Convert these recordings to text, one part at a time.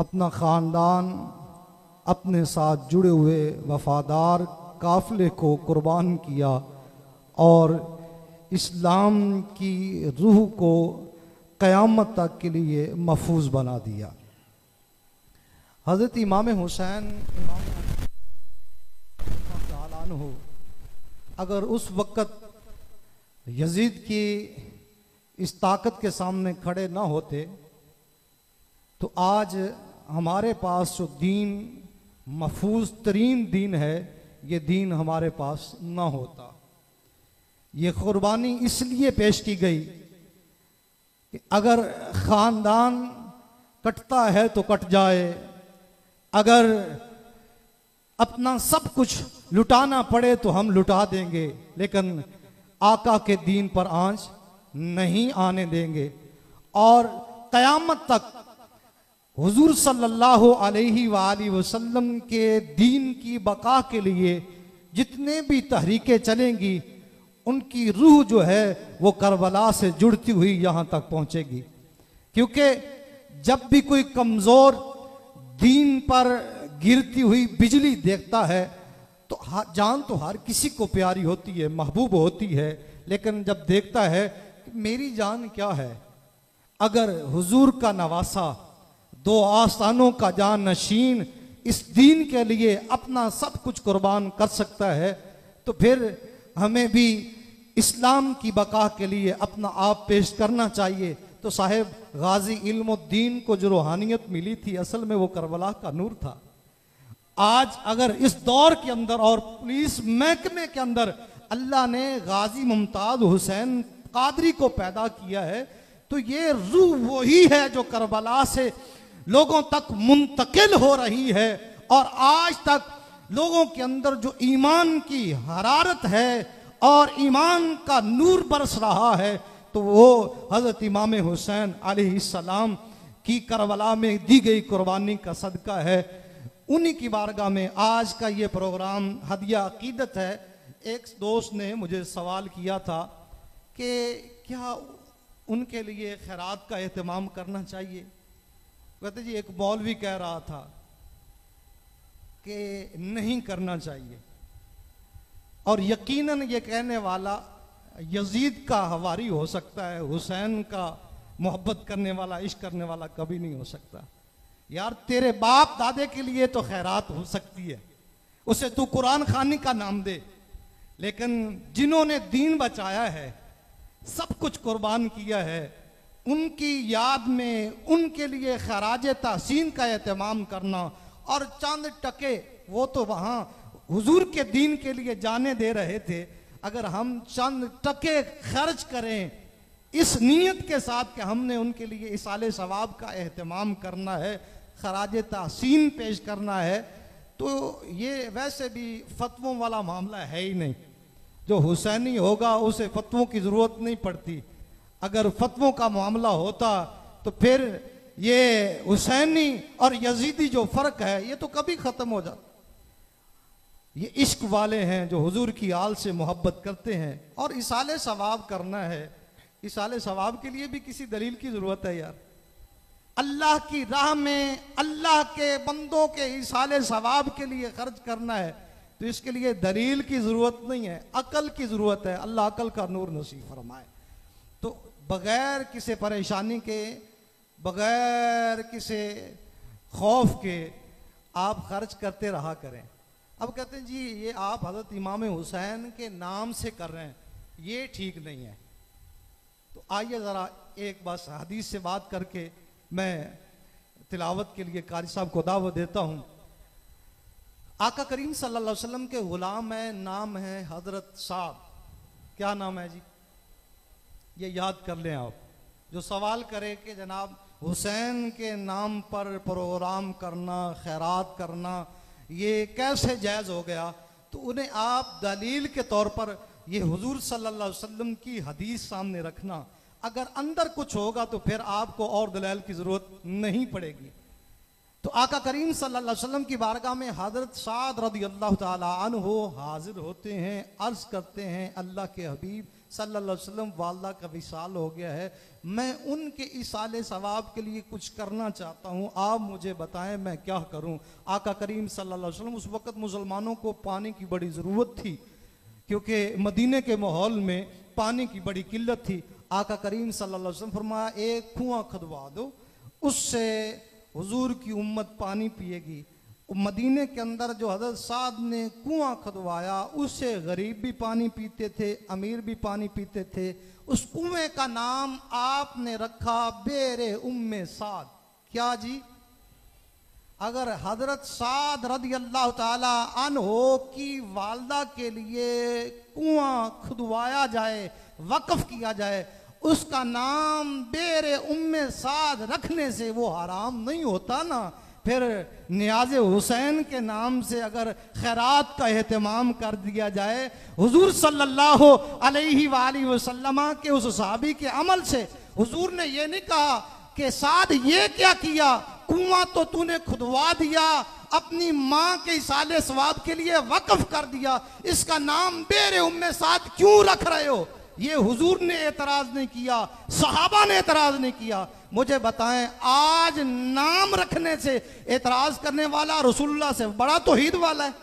अपना ख़ानदान, अपने साथ जुड़े हुए वफादार काफ़िले को कुर्बान किया और इस्लाम की रूह को क़यामत तक के लिए महफूज बना दिया। हज़रत इमाम हुसैन हो, अगर उस वक़्त यजीद की इस ताकत के सामने खड़े ना होते तो आज हमारे पास जो दीन महफूज तरीन दीन है, ये दीन हमारे पास ना होता। ये कुर्बानी इसलिए पेश की गई कि अगर ख़ानदान कटता है तो कट जाए, अगर अपना सब कुछ लुटाना पड़े तो हम लुटा देंगे, लेकिन आका के दीन पर आंच नहीं आने देंगे। और क़यामत तक हुजूर सल्लल्लाहु अलैहि वसल्लम के दीन की बका के लिए जितने भी तहरीकें चलेंगी, उनकी रूह जो है वो करबला से जुड़ती हुई यहाँ तक पहुँचेगी। क्योंकि जब भी कोई कमज़ोर दीन पर गिरती हुई बिजली देखता है तो जान तो हर किसी को प्यारी होती है, महबूब होती है, लेकिन जब देखता है कि मेरी जान क्या है, अगर हुजूर का नवासा, दो आस्थानों का जान नशीन इस दीन के लिए अपना सब कुछ कुर्बान कर सकता है, तो फिर हमें भी इस्लाम की बका के लिए अपना आप पेश करना चाहिए। तो साहिब गाजी इल्मुद्दीन को जो रूहानियत मिली थी, असल में वो करबला का नूर था। आज अगर इस दौर के अंदर और पुलिस महकमे के अंदर अल्लाह ने गाजी मुमताज हुसैन कादरी को पैदा किया है, तो ये रूह वही है जो करबला से लोगों तक मुंतकिल हो रही है। और आज तक लोगों के अंदर जो ईमान की हरारत है और ईमान का नूर बरस रहा है, तो वो हज़रत इमाम हुसैन अलैहिस्सलाम की करबला में दी गई कुर्बानी का सदका है। उन्हीं की बारगाह में आज का ये प्रोग्राम हदिया अकीदत है। एक दोस्त ने मुझे सवाल किया था कि क्या उनके लिए खैरात का एहतमाम करना चाहिए। कहते जी, एक मौलवी कह रहा था कि नहीं करना चाहिए, और यकीनन ये कहने वाला यजीद का हवारी हो सकता है, हुसैन का मोहब्बत करने वाला, इश्क करने वाला कभी नहीं हो सकता। यार, तेरे बाप दादे के लिए तो खैरात हो सकती है, उसे तू कुरान खानी का नाम दे, लेकिन जिन्होंने दीन बचाया है, सब कुछ कुर्बान किया है, उनकी याद में उनके लिए खराज तहसीन का एहतमाम करना और चंद टके वो तो वहाँ हुजूर के दीन के लिए जाने दे रहे थे, अगर हम चंद टके खर्च करें इस नीयत के साथ कि हमने उनके लिए इसाले सवाब का एहतमाम करना है, खराज तहसीन पेश करना है, तो ये वैसे भी फतवों वाला मामला है ही नहीं। जो हुसैनी होगा उसे फतवों की ज़रूरत नहीं पड़ती। अगर फतवों का मामला होता तो फिर ये हुसैनी और यजीदी जो फ़र्क है ये तो कभी ख़त्म हो जाता। ये इश्क वाले हैं जो हुजूर की आल से मोहब्बत करते हैं, और इसाले सवाब करना है। इसाले सवाब के लिए भी किसी दलील की ज़रूरत है यार। अल्लाह की राह में अल्लाह के बंदों के इसाले सवाब के लिए खर्च करना है, तो इसके लिए दलील की ज़रूरत नहीं है, अकल की ज़रूरत है। अल्लाह अकल का नूर नसीब फरमाए। तो बग़ैर किसी परेशानी के, बग़ैर किसी खौफ के आप खर्च करते रहा करें। अब कहते हैं जी ये आप हज़रत इमाम हुसैन के नाम से कर रहे हैं, ये ठीक नहीं है। तो आइए ज़रा एक बस हदीस से बात करके मैं तिलावत के लिए कारी साहब को दावत देता हूँ। आका करीम सल्लल्लाहु अलैहि वसल्लम के गुलाम है, नाम है हज़रत साहब। क्या नाम है जी? ये याद कर लें आप। जो सवाल करे कि जनाब हुसैन के नाम पर प्रोग्राम करना, खैरात करना, ये कैसे जायज़ हो गया, तो उन्हें आप दलील के तौर पर ये हुजूर सल्लल्लाहु अलैहि वसल्लम की हदीस सामने रखना। अगर अंदर कुछ होगा तो फिर आपको और दलाल की ज़रूरत नहीं पड़ेगी। तो आका करीम सल्लल्लाहु अलैहि वसल्लम की बारगाह में हज़रत साद रज़ियल्लाहु ताला अन्हु हाजिर होते हैं, अर्ज़ करते हैं, अल्लाह के हबीब सल्लल्लाहु अलैहि वसल्लम वालदा का विसाल हो गया है, मैं उनके इसाले सवाब के लिए कुछ करना चाहता हूँ, आप मुझे बताएं मैं क्या करूँ। आका करीम सल्लल्लाहु अलैहि वसल्लम, उस वक़्त मुसलमानों को पानी की बड़ी ज़रूरत थी क्योंकि मदीने के माहौल में पानी की बड़ी किल्लत थी। आका करीम सल्लल्लाहु अलैहि वसल्लम फरमाया एक कुआं खुदवा दो, उससे हुजूर की उम्मत पानी पिएगी। मदीने के अंदर जो हज़रत साद ने कुआं खुदवाया उससे गरीब भी पानी पीते थे, अमीर भी पानी पीते थे। उस कुएं का नाम आपने रखा बेरे उम्मे साद। क्या जी? अगर हजरत साद रदी अल्लाह ताला अन्हो की वालदा के लिए कुआं खुदवाया जाए, वक्फ किया जाए, उसका नाम बेरे उम्मे साद रखने से वो हराम नहीं होता ना। फिर नियाज़े हुसैन के नाम से अगर खैरात का एहतमाम कर दिया जाए, हुजूर सल्लल्लाहु अलैहि वसल्लम के उस सहाबी के अमल से, हुजूर ने ये नहीं कहा कि साद ये क्या किया, कुआं तो तूने खुदवा दिया, अपनी माँ के इसाले सवाब के लिए वक्फ कर दिया, इसका नाम बेरे उम्मे साद क्यों रख रहे हो? ये हुजूर ने एतराज नहीं किया, सहाबा ने एतराज नहीं किया। मुझे बताएं, आज नाम रखने से एतराज करने वाला रसूलुल्लाह से बड़ा तौहीद वाला है,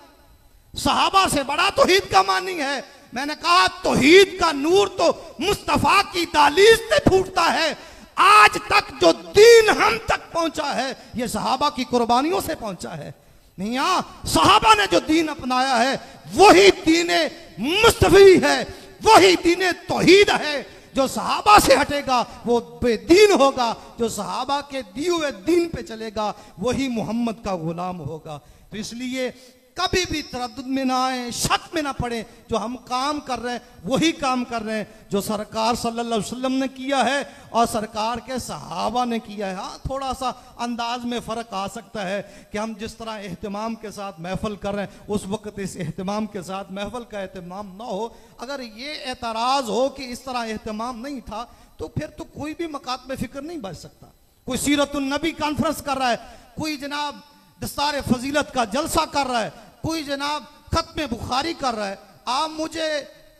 सहाबा से बड़ा तौहीद का मानी है। मैंने कहा तौहीद का नूर तो मुस्तफा की दालीज से फूटता है। आज तक जो दीन हम तक पहुंचा है ये सहाबा की कुर्बानियों से पहुंचा है। मियां, सहाबा ने जो दीन अपनाया है वही दीने मुस्तफी है, वही दीने तौहीद है। जो सहाबा से हटेगा वो बेदीन होगा, जो सहाबा के दिए हुए दीन पे चलेगा वही मोहम्मद का गुलाम होगा। तो इसलिए कभी भी तरद्दुद में ना आए, शक में ना पड़े, जो हम काम कर रहे हैं वही काम कर रहे हैं जो सरकार सल्लल्लाहु अलैहि वसल्लम ने किया है और सरकार के सहाबा ने किया है। हाँ, थोड़ा सा अंदाज में फ़र्क आ सकता है कि हम जिस तरह एहतमाम के साथ महफिल कर रहे हैं उस वक्त इस एहतमाम के साथ महफिल का एहतमाम ना हो। अगर ये एतराज़ हो कि इस तरह एहतमाम नहीं था तो फिर तो कोई भी मकातब फ़िक्र नहीं बच सकता। कोई सीरतुन नबी कॉन्फ्रेंस कर रहा है, कोई जनाब दस्तार फजीलत का जलसा कर रहा है, कोई जनाब खत्म बुखारी कर रहा है। आप मुझे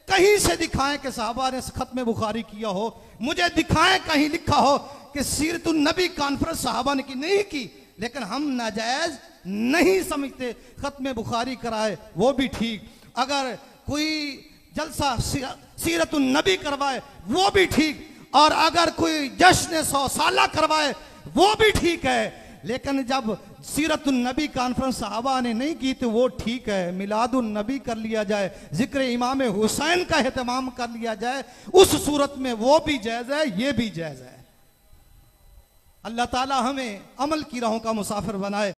कहीं से दिखाएं कि साहबा ने खत्म बुखारी किया हो, मुझे दिखाएं कहीं लिखा हो कि सीरतुन नबी कॉन्फ्रेंस साहबा ने की, नहीं की। लेकिन हम नाजायज नहीं समझते, खत्म बुखारी कराए वो भी ठीक, अगर कोई जलसा सीरतुन नबी करवाए वो भी ठीक, और अगर कोई जश्न 100 साला करवाए वो भी ठीक है। लेकिन जब सीरतुन नबी कॉन्फ्रेंस सहाबा ने नहीं की तो वो ठीक है। मिलादुन नबी कर लिया जाए, जिक्र इमाम हुसैन का एहतमाम कर लिया जाए, उस सूरत में वो भी जायज़ है, ये भी जायज़ है। अल्लाह ताला हमें अमल की राहों का मुसाफिर बनाए।